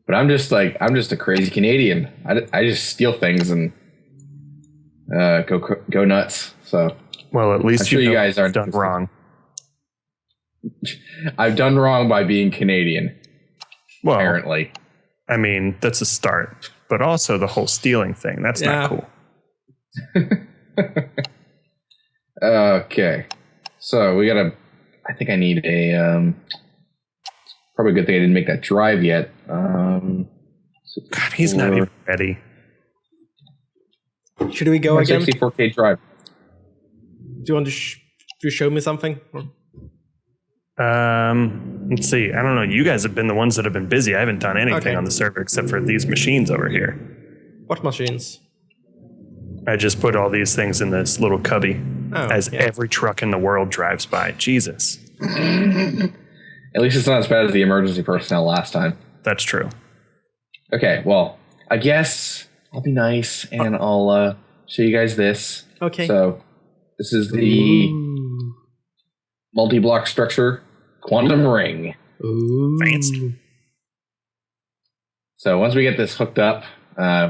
But I'm just a crazy Canadian. I just steal things and go nuts. So well, at least I'm sure you guys aren't done wrong. I've done wrong by being Canadian. Well, apparently. I mean, that's a start. But also the whole stealing thing. That's not cool. Okay. So we gotta. I think I need a. Probably a good thing I didn't make that drive yet. God, he's not even ready. Should we go again? 64K drive. Do you want to show me something? Let's see. I don't know. You guys have been the ones that have been busy. I haven't done anything on the server except for these machines over here. What machines? I just put all these things in this little cubby every truck in the world drives by. Jesus. At least it's not as bad as the emergency personnel last time. That's true. Okay, well, I guess I'll be nice and I'll show you guys this. Okay. So this is the multi-block structure quantum ring. Ooh. Fancy. So once we get this hooked up,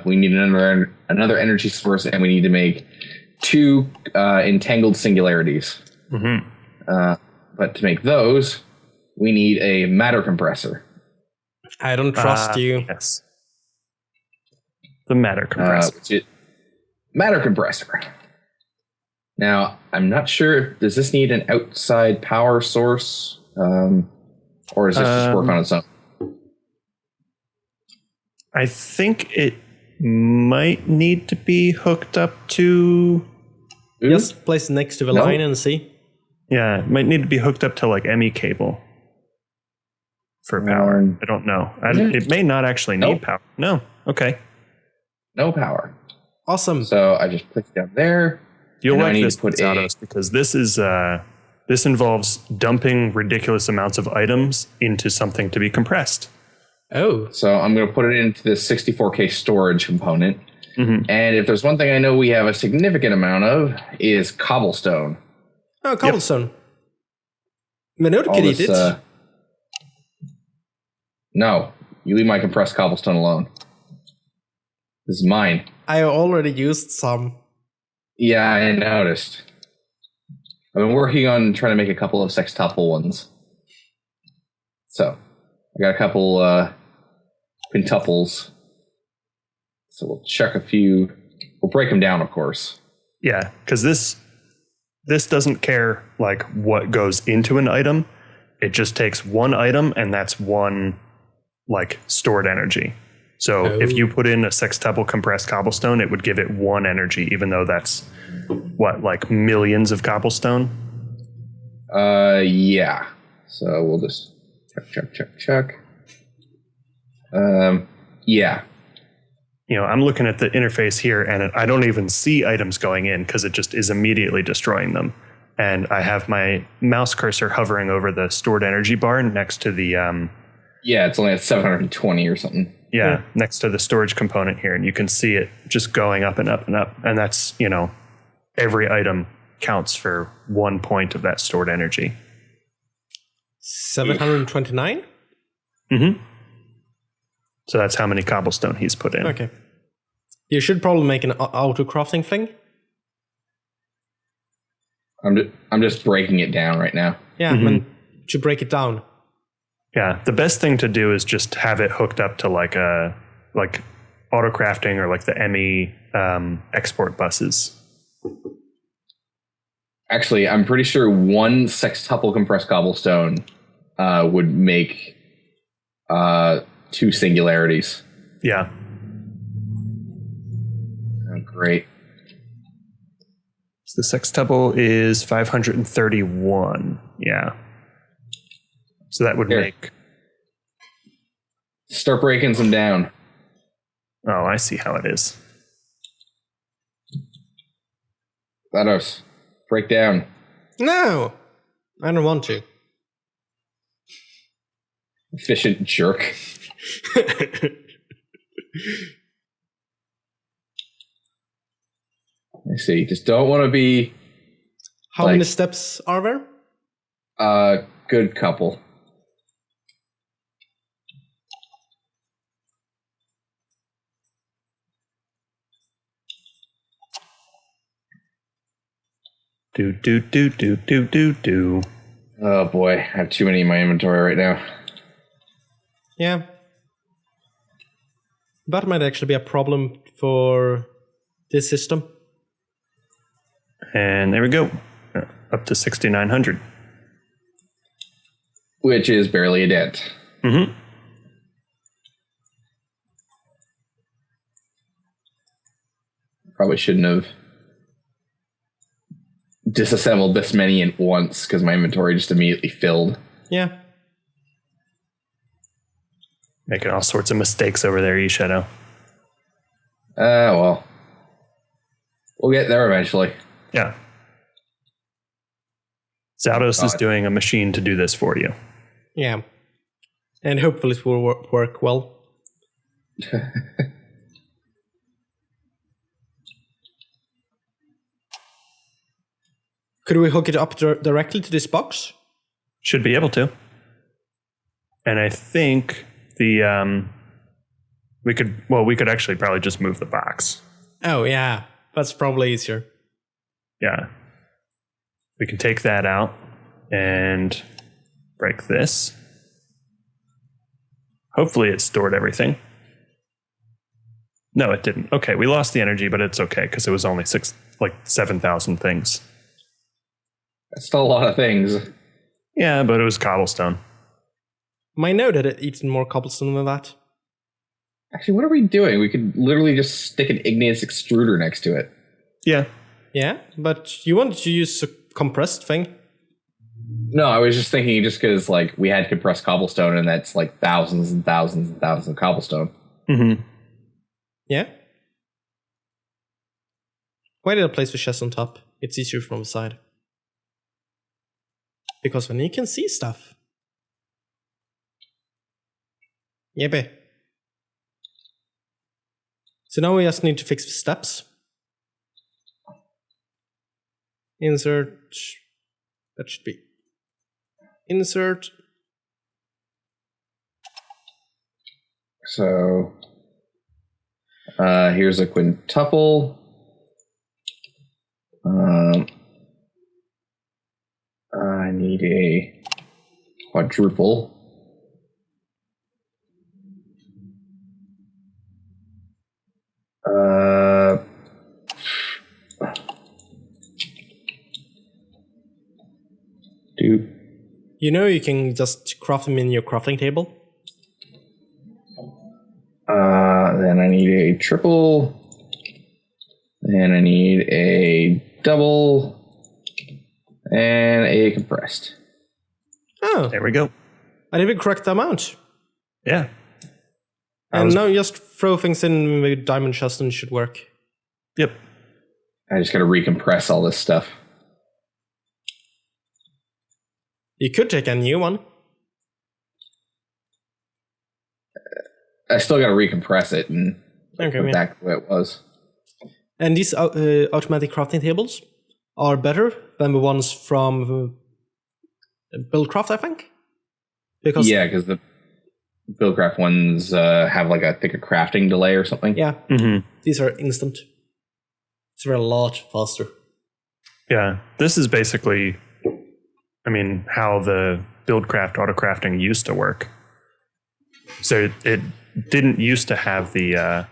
we need another energy source, and we need to make 2 entangled singularities. Mm-hmm. But to make those, we need a matter compressor. I don't trust you. Yes. The matter compressor. Matter compressor. Now, I'm not sure, does this need an outside power source? Or does this just work on its own? I think it might need to be hooked up to... Just place it next to the line and see. Yeah, it might need to be hooked up to like ME cable for power. I don't know. It may not actually need power. No. Okay. No power. Awesome. So I just put it down there. You'll like this, Zautos, because this involves dumping ridiculous amounts of items into something to be compressed. Oh. So I'm going to put it into this 64K storage component. Mm-hmm. And if there's one thing I know we have a significant amount of is cobblestone. Oh, cobblestone. Minot can eat it. No, you leave my compressed cobblestone alone. This is mine. I already used some. Yeah, I noticed. I've been working on trying to make a couple of sextuple ones. So, I got a couple quintuples. So we'll check a few. We'll break them down, of course. Yeah, because this doesn't care like what goes into an item. It just takes one item, and that's one like stored energy. So if you put in a sextuple compressed cobblestone, it would give it 1 energy, even though that's like millions of cobblestone. Yeah. So we'll just check. Yeah. You know, I'm looking at the interface here, and I don't even see items going in because it just is immediately destroying them. And I have my mouse cursor hovering over the stored energy bar next to the... yeah, it's only at 720 or something. Yeah, next to the storage component here. And you can see it just going up and up and up. And that's, you know, every item counts for 1 point of that stored energy. 729? Mm-hmm. So that's how many cobblestone he's put in. Okay. You should probably make an auto-crafting thing. I'm just breaking it down right now. Yeah, I mean, to break it down. Yeah, the best thing to do is just have it hooked up to like auto crafting or like the ME export buses. Actually, I'm pretty sure 1 sextuple compressed cobblestone would make 2 singularities. Yeah. Oh, great. So the sextuple is 531. Yeah. So that would make... Start breaking some down. Oh, I see how it is. Zautos, break down. No! I don't want to. Efficient jerk. I see. Just don't want to be... How many steps are there? Good couple. Do. Oh boy, I have too many in my inventory right now. Yeah. That might actually be a problem for this system. And there we go. Up to 6,900. Which is barely a dent. Mm-hmm. Probably shouldn't have disassembled this many at once because my inventory just immediately filled. Yeah. Making all sorts of mistakes over there, E-Shadow. Well. We'll get there eventually. Yeah. Zautos is doing a machine to do this for you. Yeah. And hopefully it will work well. Could we hook it up directly to this box? Should be able to. And I think we could actually probably just move the box. Oh, yeah. That's probably easier. Yeah. We can take that out and break this. Hopefully it stored everything. No, it didn't. Okay, we lost the energy, but it's okay because it was only 7,000 things. That's still a lot of things. Yeah, but it was cobblestone. Might know that it eats more cobblestone than that. Actually, what are we doing? We could literally just stick an igneous extruder next to it. Yeah. Yeah, but you wanted to use a compressed thing. No, I was just thinking just because we had compressed cobblestone and that's thousands and thousands and thousands of cobblestone. Mm-hmm. Yeah. Why did I place the chest on top? It's easier from the side. Because then you can see stuff. Yippee. So now we just need to fix the steps. Insert. That should be. Insert. So here's a quintuple. I need a quadruple. You know you can just craft them in your crafting table. Then I need a triple. Then I need a double. And a compressed. Oh. There we go. I did the correct amount. Yeah. And now just throw things in the diamond chest and it should work. Yep. I just gotta recompress all this stuff. You could take a new one. I still gotta recompress it and Okay, put it back the way it was. And these automatic crafting tables are better than the ones from Buildcraft, I think. Because the Buildcraft ones have I think a crafting delay or something. yeah, Mm-hmm. these are instant. It's a lot faster. Yeah. This is basically, how the Buildcraft autocrafting used to work. So it didn't used to have the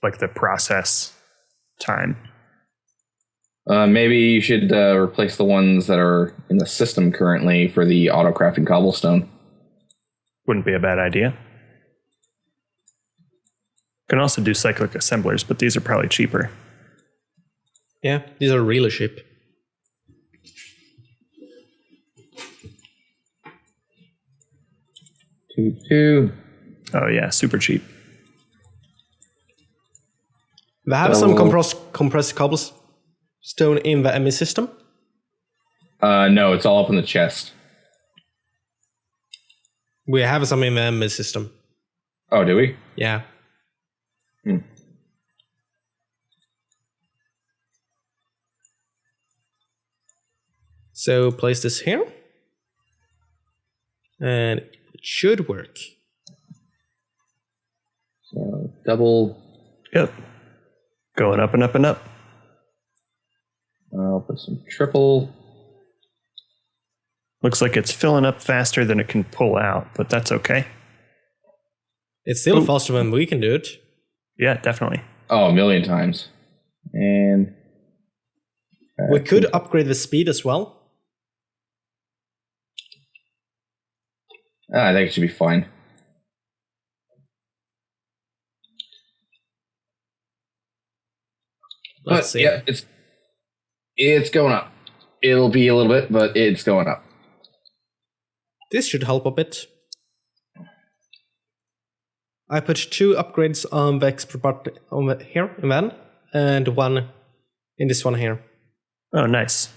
the process time. Maybe you should replace the ones that are in the system currently for the auto-crafting cobblestone. Wouldn't be a bad idea. Can also do cyclic assemblers, but these are probably cheaper. Yeah, these are really cheap. Two. Oh yeah, super cheap. They have some compressed cobblestone in the ME system. No, it's all up in the chest. We have some in the ME system. Oh, do we? Yeah. So place this here. And it should work. So double. Yep. Going up and up and up. I'll put some triple. Looks like it's filling up faster than it can pull out, but that's okay. It's still faster than we can do it. Yeah, definitely. Oh, a million times. And we could upgrade the speed as well. I think it should be fine. Let's see. Yeah, it's going up. It'll be a little bit, but it's going up. This should help a bit. I put 2 upgrades on the expert part here in van, and 1 in this one here. Oh, nice.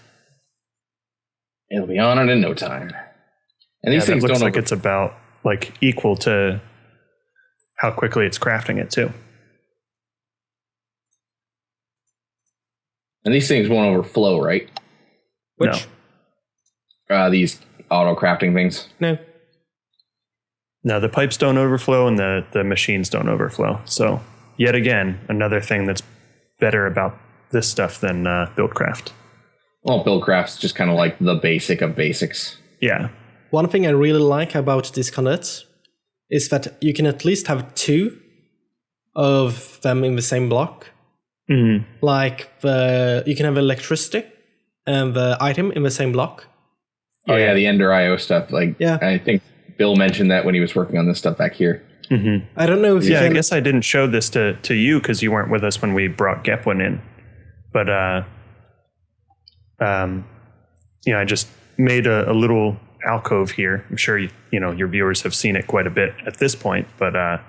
It'll be on it in no time. And these things looks don't like it's about like equal to how quickly it's crafting it too. And these things won't overflow, right? Which? No. These auto crafting things. No. No, the pipes don't overflow and the machines don't overflow. So yet again, another thing that's better about this stuff than Buildcraft. Well, Buildcraft's just kind of like the basic of basics. Yeah. One thing I really like about these conduits is that you can at least have 2 of them in the same block. Mm-hmm. Like you can have electricity and the item in the same block. Oh yeah, the Ender IO stuff. Like, yeah. I think Bill mentioned that when he was working on this stuff back here. Mm-hmm. I don't know if you can... I guess I didn't show this to you because you weren't with us when we brought Gepwin in. But I just made a little alcove here. I'm sure your viewers have seen it quite a bit at this point, but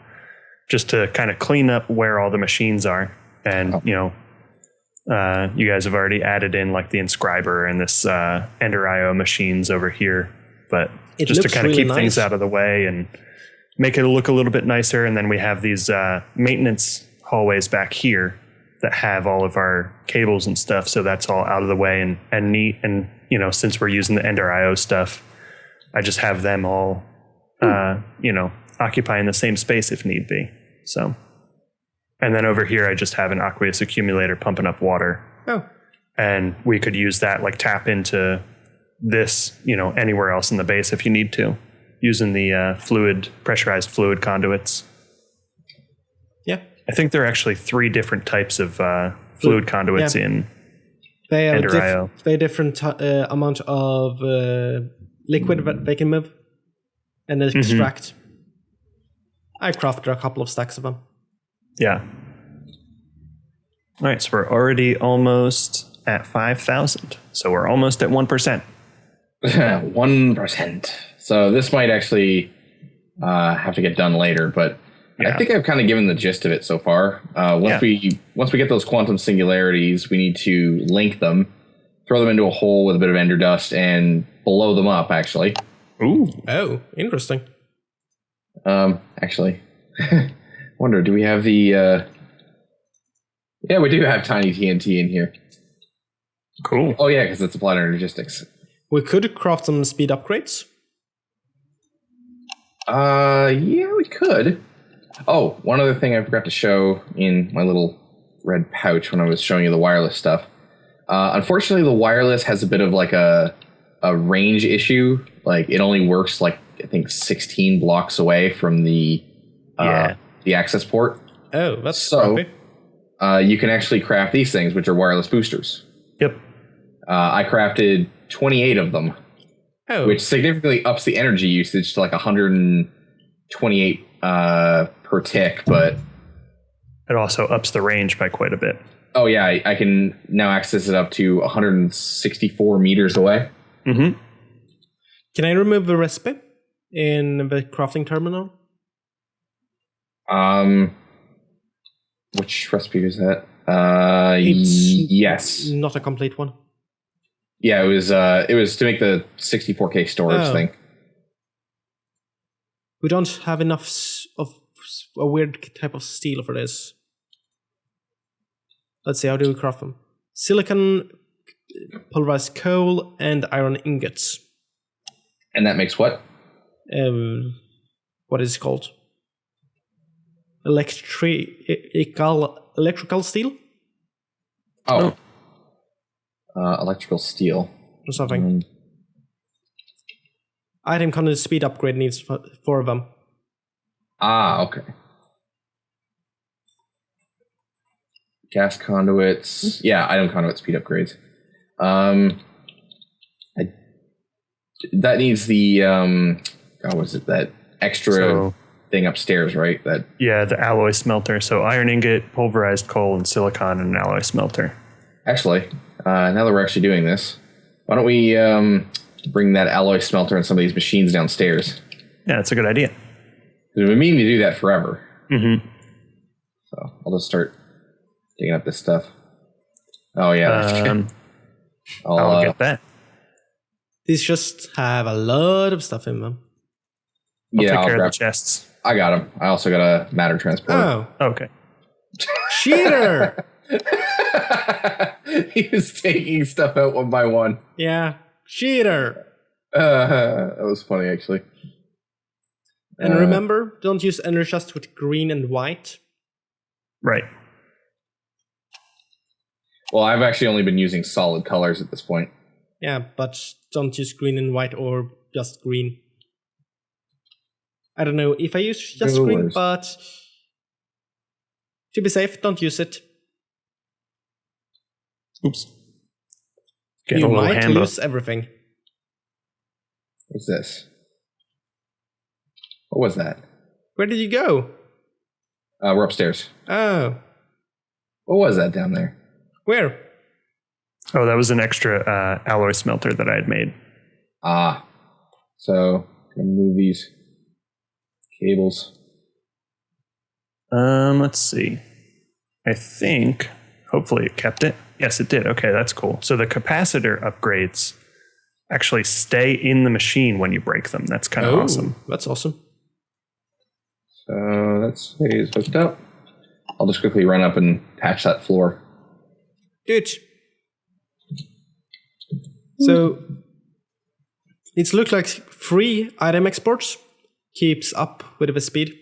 just to kind of clean up where all the machines are. And you guys have already added in like the inscriber and this Ender IO machines over here, but just to kind of keep things out of the way and make it look a little bit nicer. And then we have these maintenance hallways back here that have all of our cables and stuff, so that's all out of the way and neat. And since we're using the Ender IO stuff, I just have them all occupying the same space if need be. So. And then over here, I just have an aqueous accumulator pumping up water. Oh. And we could use that, like tap into this, anywhere else in the base if you need to, using the pressurized fluid conduits. Yeah. I think there are actually 3 different types of fluid conduits in Ender IO. Very different amount of liquid that they can move and then extract. I crafted a couple of stacks of them. Yeah. All right, so we're already almost at 5,000. So we're almost at 1%. 1%. So this might actually have to get done later, but I think I've kind of given the gist of it so far. Once we get those quantum singularities, we need to link them, throw them into a hole with a bit of ender dust, and blow them up, actually. Ooh. Oh, interesting. Actually... Wonder, do we have the... Yeah, we do have tiny TNT in here. Cool. Oh, yeah, because it's applied energistics. We could craft some speed upgrades. Yeah, we could. Oh, one other thing I forgot to show in my little red pouch when I was showing you the wireless stuff. Unfortunately, the wireless has a bit of like a range issue. Like, it only works like, I think, 16 blocks away from the access port. Oh, that's so you can actually craft these things, which are wireless boosters. Yep. I crafted 28 of them, which significantly ups the energy usage to like 128 per tick, but it also ups the range by quite a bit. Oh yeah, I can now access it up to 164 meters away. Mm-hmm. Can I remove the recipe in the crafting terminal? Which recipe is that? Yes. Not a complete one. Yeah, it was to make the 64K storage thing. We don't have enough of a weird type of steel for this. Let's see, how do we craft them? Silicon, pulverized coal, and iron ingots. And that makes what? What is it called? Electrical steel? Oh. Electrical steel. or something. Item conduit speed upgrade needs 4 of them. Okay. Gas conduits. Yeah, item conduit speed upgrades. That needs the what was it? That extra thing upstairs, right? That the alloy smelter. So iron ingot, pulverized coal, and silicon, and an alloy smelter. Actually, now that we're actually doing this, why don't we bring that alloy smelter and some of these machines downstairs? Yeah, that's a good idea. We've been meaning to do that forever. Mm-hmm. So I'll just start digging up this stuff. Oh yeah, I'll get that. These just have a lot of stuff in them. I'll take care grab of the chests. I got them. I also got a matter transporter. Oh, Okay. cheater! He was taking stuff out one by one. Yeah, cheater. That was funny, actually. And remember, don't use energy chest with green and white. Right. Well, I've actually only been using solid colors at this point. Yeah, but don't use green and white or just green. I don't know if I use just green, but to be safe, don't use it. Oops. You might lose everything. What's this? What was that? Where did you go? We're upstairs. Oh. What was that down there? Where? Oh, that was an extra alloy smelter that I had made. So I'm gonna move these cables. Let's see. I think, hopefully it kept it. Yes, it did. Okay, that's cool. So the capacitor upgrades actually stay in the machine when you break them. That's kind of awesome. That's awesome. So that stays hooked up. I'll just quickly run up and patch that floor. Good. So it looks like free item exports keeps up with the speed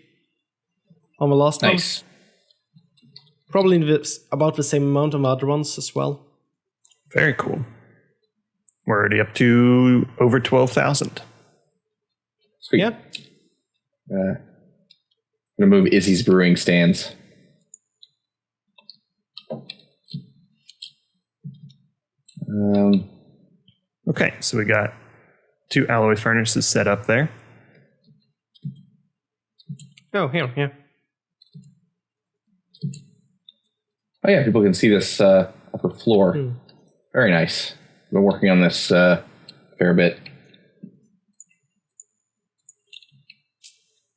on the last one. Nice. Probably about the same amount of other ones as well. Very cool. We're already up to over 12,000. Sweet. Yeah. I'm gonna move Izzy's brewing stands. Okay, so we got 2 alloy furnaces set up there. Oh, here. Oh yeah, people can see this upper floor. Very nice. I've been working on this fair bit.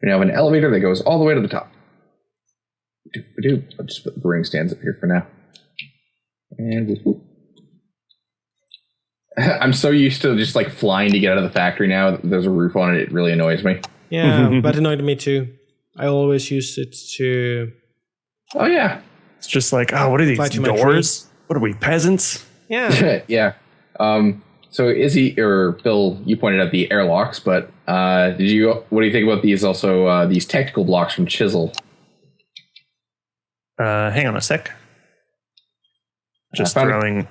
We now have an elevator that goes all the way to the top. I'll just put the brewing stands up here for now. And whoop. I'm so used to just like flying to get out of the factory now that there's a roof on it. It really annoys me. Yeah, that annoyed me too. I always use it to... Oh, yeah. It's just like, what are these doors? What are we, peasants? Yeah. Yeah. So Izzy or Bill, you pointed out the airlocks, but what do you think about these also, these technical blocks from Chisel? Hang on a sec. Just throwing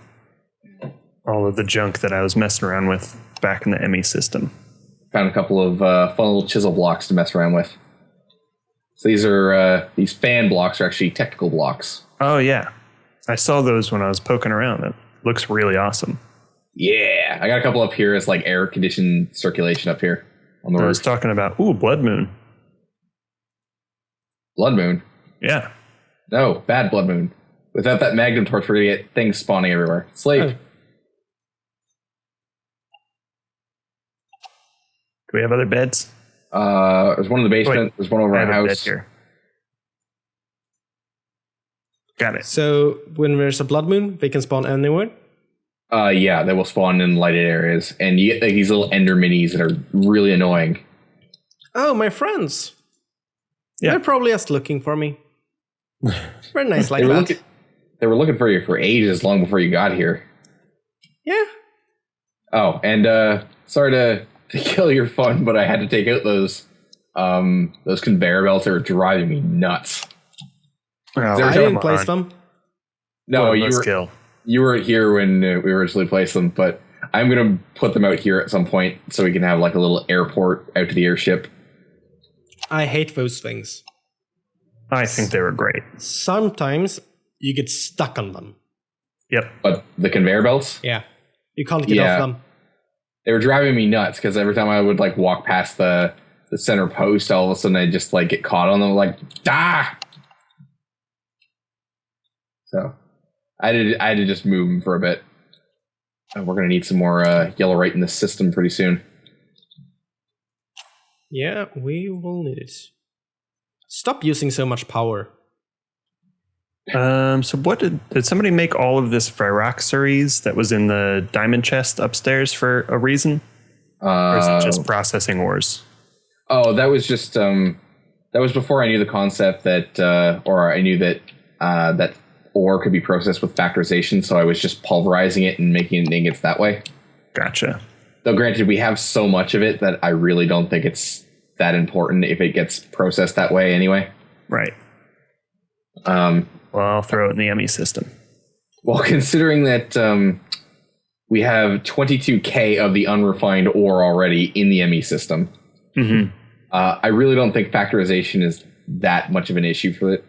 all of the junk that I was messing around with back in the ME system. Found a couple of fun little chisel blocks to mess around with. So these fan blocks are actually technical blocks. Oh, yeah. I saw those when I was poking around. It looks really awesome. Yeah. I got a couple up here as like air conditioned circulation up here on the roof. I was talking about, Blood Moon. Blood Moon? Yeah. No, bad Blood Moon. Without that magnum torch, we're going to get things spawning everywhere. Slave. Do we have other beds? There's one in the basement. There's one over our house. Here. Got it. So when there's a blood moon, they can spawn anywhere? Yeah, they will spawn in lighted areas. And you get like, these little ender minis that are really annoying. Oh, my friends. Yeah. They're probably just looking for me. Very nice like that. They were looking for you for ages long before you got here. Yeah. Oh, and sorry to kill your fun, but I had to take out those conveyor belts that are driving me nuts. Oh, I didn't place them. No, you were. Skill. You weren't here when we originally placed them, but I'm going to put them out here at some point so we can have like a little airport out to the airship. I hate those things. I think they were great. Sometimes you get stuck on them. Yep. But the conveyor belts? Yeah. You can't get off them. They were driving me nuts because every time I would like walk past the center post, all of a sudden I just like get caught on them like, ah! So I had to just move them for a bit. And we're going to need some more yellow right in the system pretty soon. Yeah, we will need it. Stop using so much power. So what did somebody make all of this Phylloxeries that was in the diamond chest upstairs for a reason? Or is it just processing ores? Oh, that was just that was before I knew the concept that or I knew that that ore could be processed with factorization, so I was just pulverizing it and making it ingots that way. Gotcha. Though granted, we have so much of it that I really don't think it's that important if it gets processed that way anyway. Right. Well, I'll throw it in the ME system. Well, considering that we have 22K of the unrefined ore already in the ME system, I really don't think factorization is that much of an issue for it.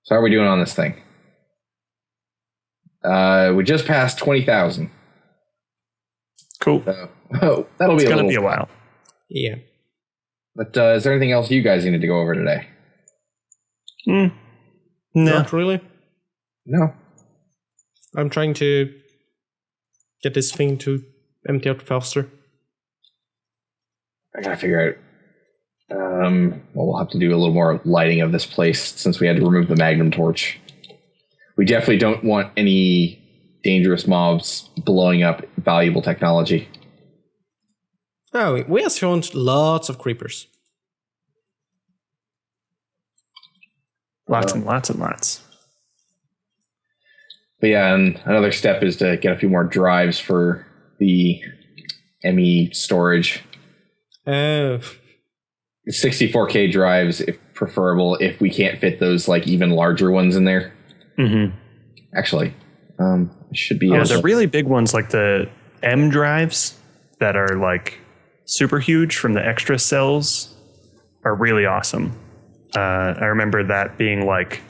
So how are we doing on this thing? We just passed 20,000. Cool. That'll be going to be a while. Yeah. But is there anything else you guys need to go over today? No. Not really. No. I'm trying to get this thing to empty out faster. I gotta figure out. Well, we'll have to do a little more lighting of this place since we had to remove the magnum torch. We definitely don't want any dangerous mobs blowing up valuable technology. Oh, we have found lots of creepers. Lots and lots and lots. But yeah, and another step is to get a few more drives for the ME storage. Oh. 64K drives, if preferable, if we can't fit those like even larger ones in there. Actually, should be. Yeah, the really big ones like the M drives that are like super huge from the extra cells are really awesome. I remember that being like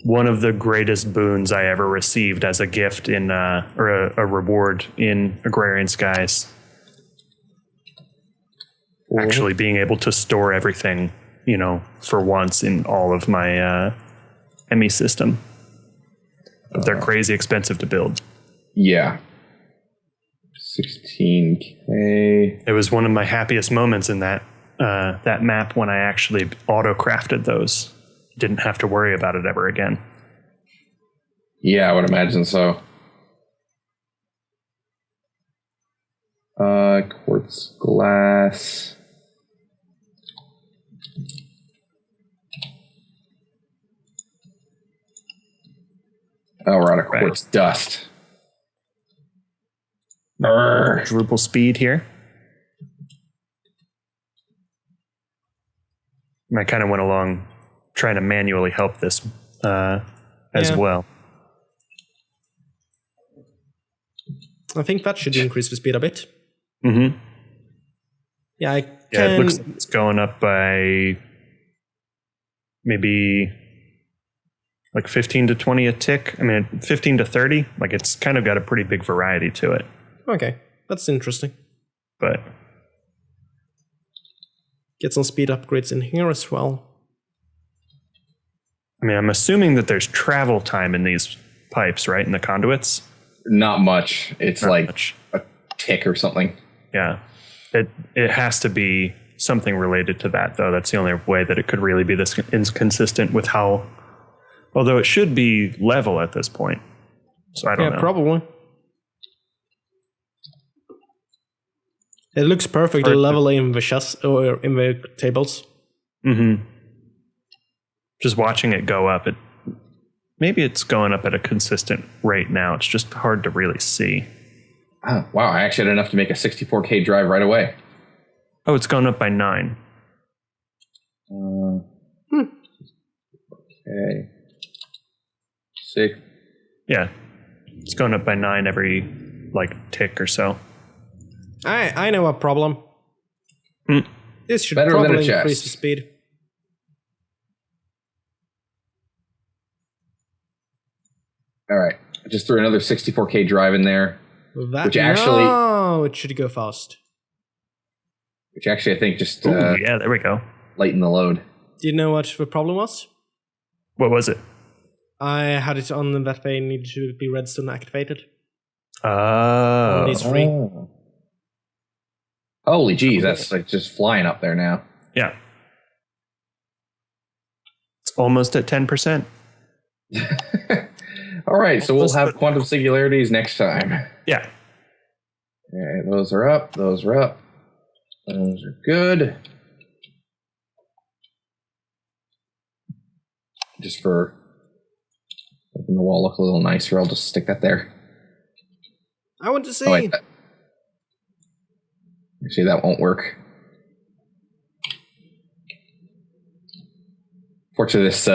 one of the greatest boons I ever received as a gift in or a reward in Agrarian Skies. Actually being able to store everything, you know, for once in all of my ME system. But they're crazy expensive to build. Yeah. 16K. It was one of my happiest moments in that map when I actually auto-crafted those. Didn't have to worry about it ever again. Yeah, I would imagine so. Quartz glass. Oh, we're out of quartz dust. Drupal speed here. And I kind of went along trying to manually help this as well. I think that should increase the speed a bit. Mm-hmm. Yeah, it looks like it's going up by maybe like 15 to 20 a tick. I mean, 15 to 30. Like it's kind of got a pretty big variety to it. Okay, that's interesting. But get some speed upgrades in here as well. I mean, I'm assuming that there's travel time in these pipes, right? In the conduits? Not much. It's Not like much. a tick or something. Yeah. It has to be something related to that, though. That's the only way that it could really be this inconsistent with how... Although it should be level at this point. So I don't know. Yeah, probably. It looks perfectly level in the or in the tables. Mm-hmm. Just watching it go up, maybe it's going up at a consistent rate now. It's just hard to really see. Oh, wow, I actually had enough to make a 64K drive right away. Oh, it's gone up by 9. Okay. 6. Yeah. It's going up by 9 every, tick or so. I know a problem. This should Better than a probably chest. increase the speed. All right. I just threw another 64K drive in there. It should go fast. Which actually I think just yeah, there we go. lighten the load. Do you know what the problem was? What was it? I had it on that they needed to be redstone activated. Oh. It's free. Holy geez, that's like just flying up there now. Yeah. It's almost at 10%. All right, so we'll have quantum singularities next time. Yeah. All right, those are up. Those are up. Those are good. Just for making the wall look a little nicer, I'll just stick that there. I want to see. Oh, wait, actually, that won't work. Fortunately, this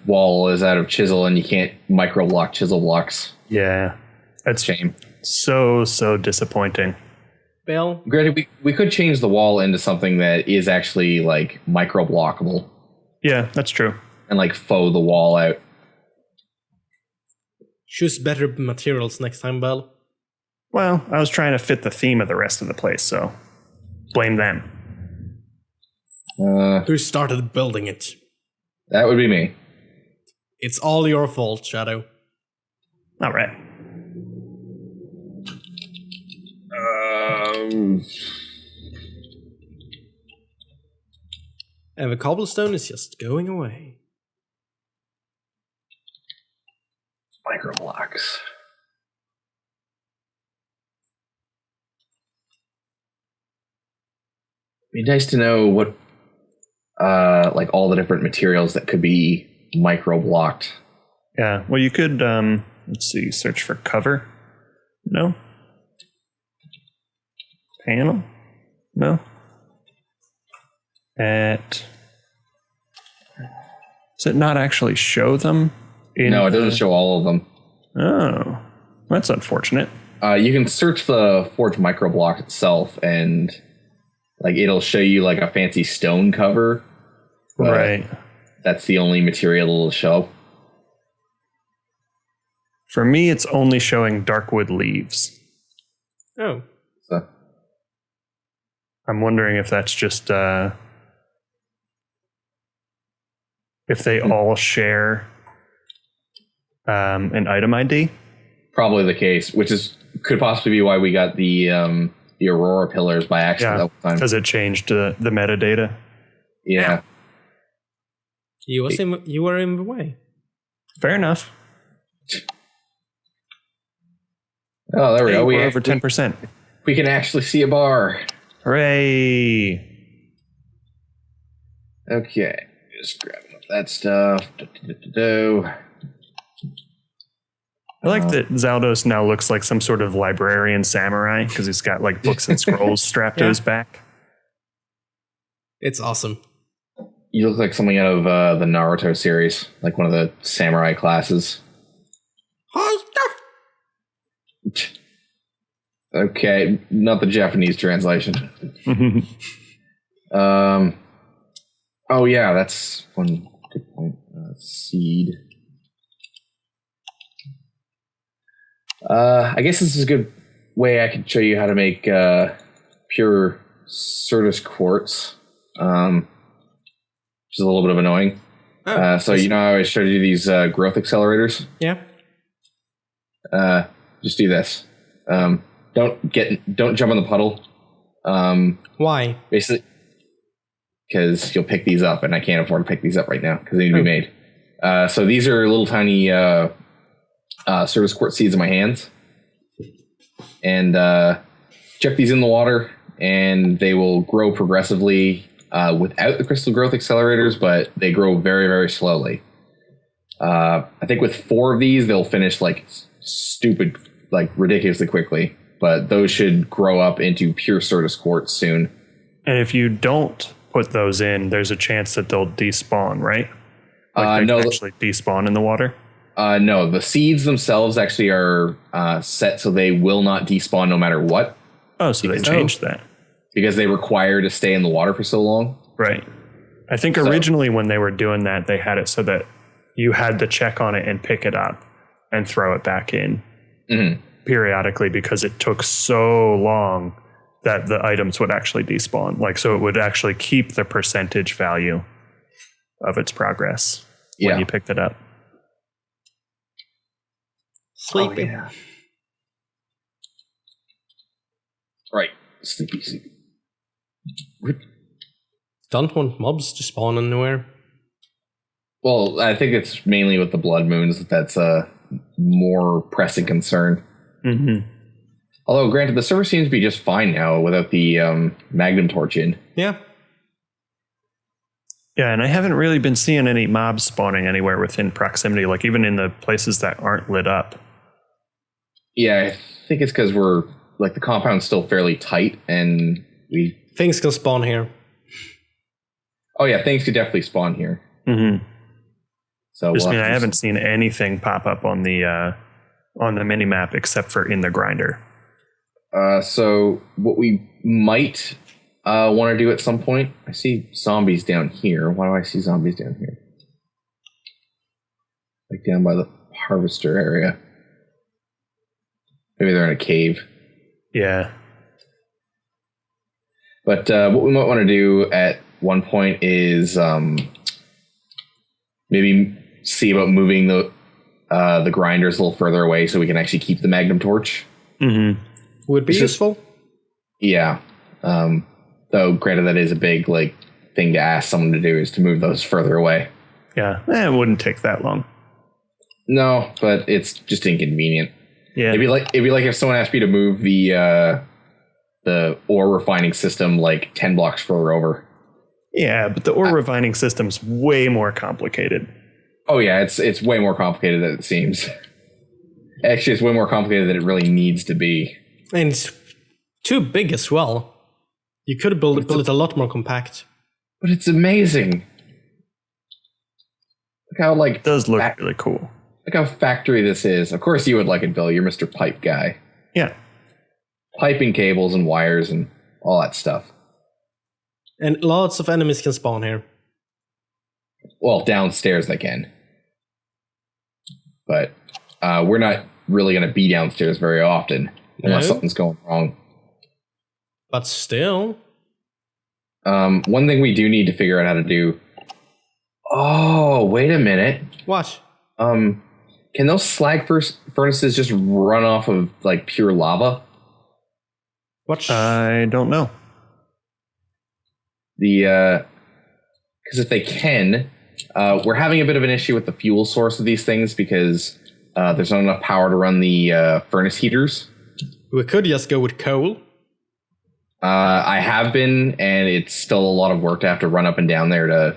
wall is out of chisel, and you can't micro block chisel blocks. Yeah. That's a shame. So disappointing. Bill? Granted, we could change the wall into something that is actually like micro blockable. Yeah, that's true. And like faux the wall out. Choose better materials next time, Bill. Well, I was trying to fit the theme of the rest of the place, so blame them. Who started building it? That would be me. It's all your fault, Shadow. All right. And the cobblestone is just going away. Micro blocks. Be nice to know what, like all the different materials that could be micro blocked. Yeah. Well, you could, let's see, search for cover. No. Panel. No. Does it not actually show them? No, it doesn't show all of them. Oh, that's unfortunate. You can search the Forge micro block itself, and like it'll show you like a fancy stone cover. Right. That's the only material it'll show. For me, it's only showing darkwood leaves. Oh. So. I'm wondering if that's just if they all share an item ID. Probably the case, which could possibly be why we got the Aurora pillars by accident. Yeah, because it changed the metadata. Yeah. You were in the way. Fair enough. Oh, there we go. We're over 10%. We can actually see a bar. Hooray! Okay, just grabbing up that stuff. I like that Zautos now looks like some sort of librarian samurai because he's got like books and scrolls strapped to his back. It's awesome. You look like something out of the Naruto series, like one of the samurai classes. Okay, not the Japanese translation. Oh yeah, that's one good point. Seed. I guess this is a good way I can show you how to make pure Certus quartz, which is a little bit of annoying. So you know how I showed you these growth accelerators? Yeah. Just do this. Don't jump in the puddle. Why? Basically, because you'll pick these up, and I can't afford to pick these up right now because they need to be made. So these are little tiny Certus quartz seeds in my hands, and chuck these in the water, and they will grow progressively without the crystal growth accelerators, but they grow very, very slowly. I think with 4 of these, they'll finish like stupid, like ridiculously quickly. But those should grow up into pure Certus quartz soon. And if you don't put those in, there's a chance that they'll despawn, right? Like they no, can actually despawn in the water? no, the seeds themselves actually are set so they will not despawn no matter what. Oh, so they changed that. Because they require to stay in the water for so long. Right. I think originally when they were doing that, they had it so that you had to check on it and pick it up and throw it back in periodically because it took so long that the items would actually despawn. Like, so it would actually keep the percentage value of its progress when you picked it up. Sleepy. Oh, yeah. Right. Sleepy. Don't want mobs to spawn anywhere. Well, I think it's mainly with the blood moons that's a more pressing concern. Mm-hmm. Although, granted, the server seems to be just fine now without the Magnum Torch in. Yeah. Yeah, and I haven't really been seeing any mobs spawning anywhere within proximity, like even in the places that aren't lit up. Yeah, I think it's because we're, like, the compound's still fairly tight, and we... Things can spawn here. Oh, yeah, things could definitely spawn here. Mm-hmm. So I haven't seen anything pop up on the mini-map except for in the grinder. So what we might want to do at some point, I see zombies down here. Why do I see zombies down here? Like down by the harvester area. Maybe they're in a cave. Yeah. But what we might want to do at one point is maybe see about moving the grinders a little further away so we can actually keep the Magnum Torch. Mm-hmm. Would be useful. Yeah. Though, granted, that is a big thing to ask someone to do, is to move those further away. Yeah, it wouldn't take that long. No, but it's just inconvenient. Yeah, it'd be like if someone asked me to move the ore refining system 10 blocks further over. Yeah, but the ore refining system's way more complicated. Oh yeah, it's way more complicated than it seems. Actually, it's way more complicated than it really needs to be. And it's too big as well. You could build it a lot more compact. But it's amazing. Look how it does look really cool. Look how factory this is. Of course you would like it, Bill. You're Mr. Pipe guy. Yeah. Piping cables and wires and all that stuff. And lots of enemies can spawn here. Well, downstairs they can. But we're not really going to be downstairs very often unless something's going wrong. But still. One thing we do need to figure out how to do. Oh, wait a minute. What? Can those slag furnaces just run off of pure lava? What? I don't know. Because if they can, we're having a bit of an issue with the fuel source of these things because there's not enough power to run the furnace heaters. We could just go with coal. I have been, and it's still a lot of work to have to run up and down there to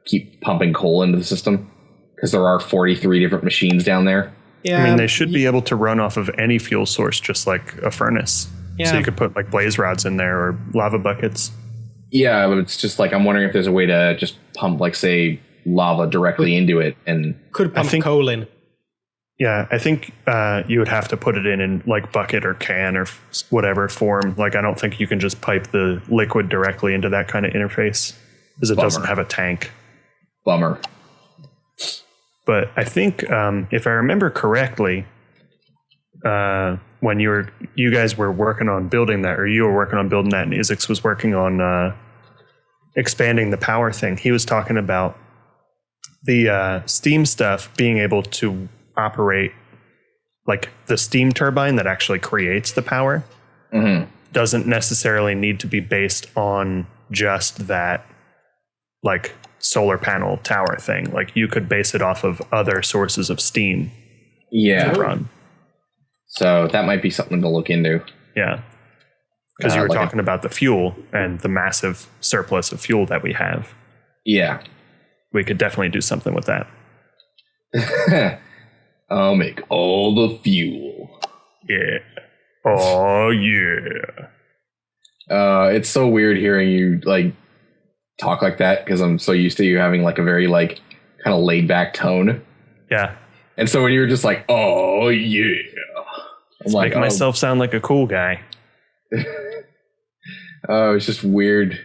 keep pumping coal into the system because there are 43 different machines down there. Yeah, I mean, they should be able to run off of any fuel source, just like a furnace. Yeah. So you could put blaze rods in there or lava buckets. Yeah, but it's just I'm wondering if there's a way to just pump, say, lava directly into it. And could pump coal in. Yeah, I think you would have to put it in bucket or can or whatever form. I don't think you can just pipe the liquid directly into that kind of interface because it doesn't have a tank. Bummer. But I think if I remember correctly, when you guys were working on building that, or you were working on building that, and Isaacs was working on expanding the power thing, he was talking about the steam stuff being able to operate the steam turbine that actually creates the power. Mm-hmm. Doesn't necessarily need to be based on just that solar panel tower thing. You could base it off of other sources of steam. Yeah. To run. So that might be something to look into. Yeah. Because you were talking about the fuel and the massive surplus of fuel that we have. Yeah. We could definitely do something with that. I'll make all the fuel. Yeah. Oh, yeah. It's so weird hearing you talk like that because I'm so used to you having a very kind kind of laid back tone. Yeah. And so when you were just like, oh yeah, I'm like, making myself sound like a cool guy. Oh, it's just weird.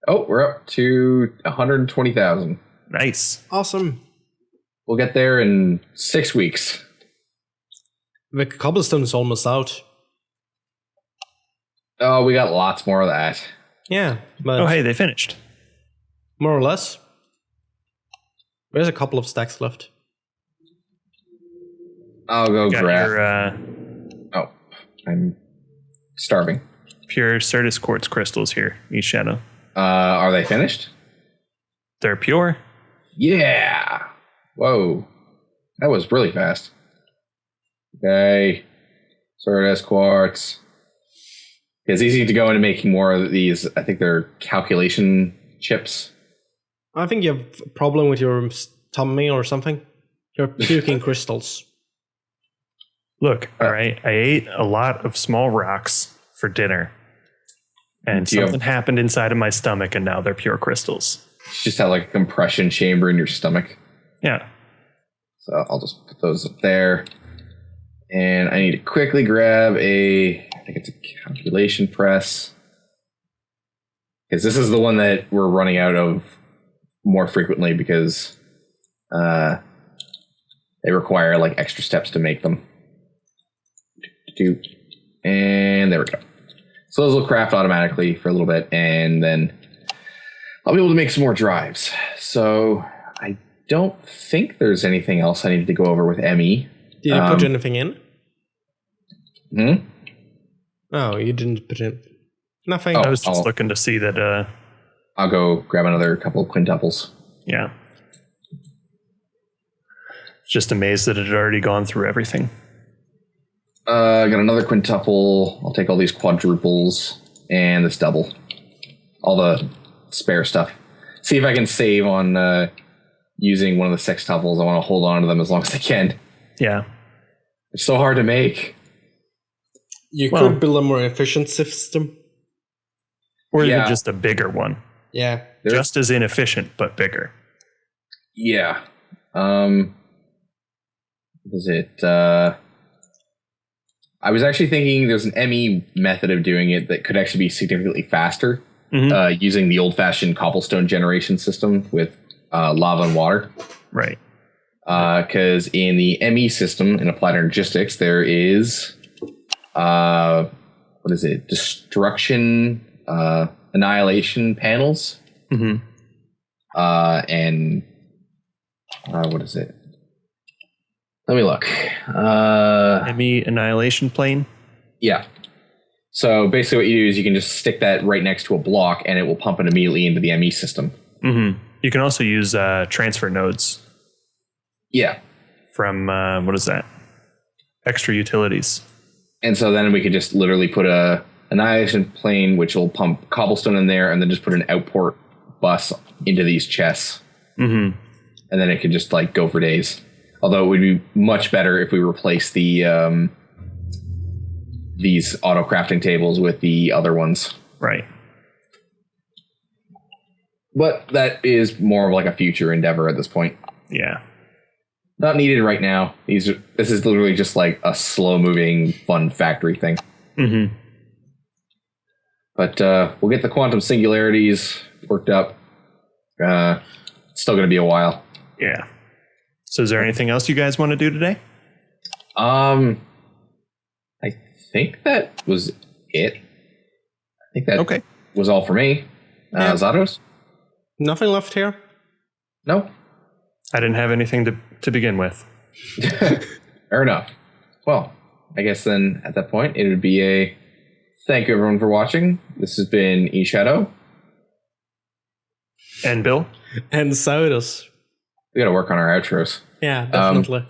Oh, we're up to 120,000. Nice. Awesome. We'll get there in 6 weeks. The cobblestone is almost out. Oh, we got lots more of that. Yeah, but Oh, hey, they finished. more or less. There's a couple of stacks left. I'll go Got grab. your Oh, I'm starving. pure Certus quartz crystals here, each shadow. Are they finished? They're pure. Yeah. Whoa. That was really fast. Okay. Certus quartz. It's easy to go into making more of these. I think they're calculation chips. I think you have a problem with your tummy or something. You're puking crystals. Look, all right, I ate a lot of small rocks for dinner. And something happened inside of my stomach, and now they're pure crystals. You just have like a compression chamber in your stomach. Yeah. So I'll just put those up there. And I need to quickly grab I think it's a calculation press. Because this is the one that we're running out of more frequently because they require like extra steps to make them. And there we go. So those will craft automatically for a little bit, and then I'll be able to make some more drives. So I don't think there's anything else I needed to go over with ME. Did you put anything in? Hmm? Oh, you didn't put in nothing. I was just looking to see that. I'll go grab another couple of quintuples. Yeah. Just amazed that it had already gone through everything. I got another quintuple. I'll take all these quadruples and this double. All the spare stuff. See if I can save on using one of the sextuples. I want to hold on to them as long as I can. Yeah. It's so hard to make. You could build a more efficient system. Or even just a bigger one. Yeah. Just as inefficient, but bigger. Yeah. What is it? I was actually thinking there's an ME method of doing it that could actually be significantly faster using the old-fashioned cobblestone generation system with lava and water. Right. Because in the ME system, in Applied Energistics, there is, what is it? Destruction, annihilation panels. Mm-hmm. And what is it? Let me look. ME annihilation plane? Yeah. So basically what you do is you can just stick that right next to a block and it will pump it immediately into the ME system. Mm-hmm. You can also use transfer nodes. Yeah. From, what is that? Extra utilities. And so then we could just literally put a annihilation plane, which will pump cobblestone in there, and then just put an outport bus into these chests. Mm-hmm. And then it could just like go for days. Although it would be much better if we replace the these auto crafting tables with the other ones. Right. But that is more of like a future endeavor at this point. Yeah. Not needed right now. This is literally just like a slow moving fun factory thing. Mm-hmm. But we'll get the quantum singularities worked up. It's still going to be a while. Yeah. So is there anything else you guys want to do today? I think that was it. I think that was all for me. Zautos? Nothing left here? No. I didn't have anything to begin with. Fair enough. Well, I guess then at that point it would be a thank you everyone for watching. This has been eShadow. And Bill? And Zautos. We got to work on our outros. Yeah, definitely.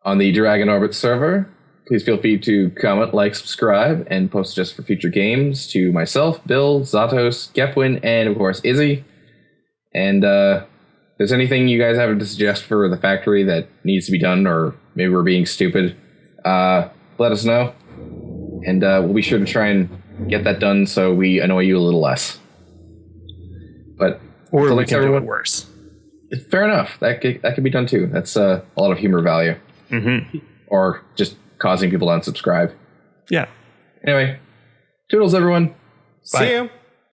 On the Dragon Orbit server, please feel free to comment, like, subscribe, and post just for future games to myself, Bill, Zautos, Gepwin, and of course Izzy. And if there's anything you guys have to suggest for the factory that needs to be done, or maybe we're being stupid, let us know. And we'll be sure to try and get that done so we annoy you a little less. But or we can do it worse. Fair enough. That could be done too. That's a lot of humor value. Mm-hmm. Or just causing people to unsubscribe. Yeah. Anyway, toodles, everyone. See you.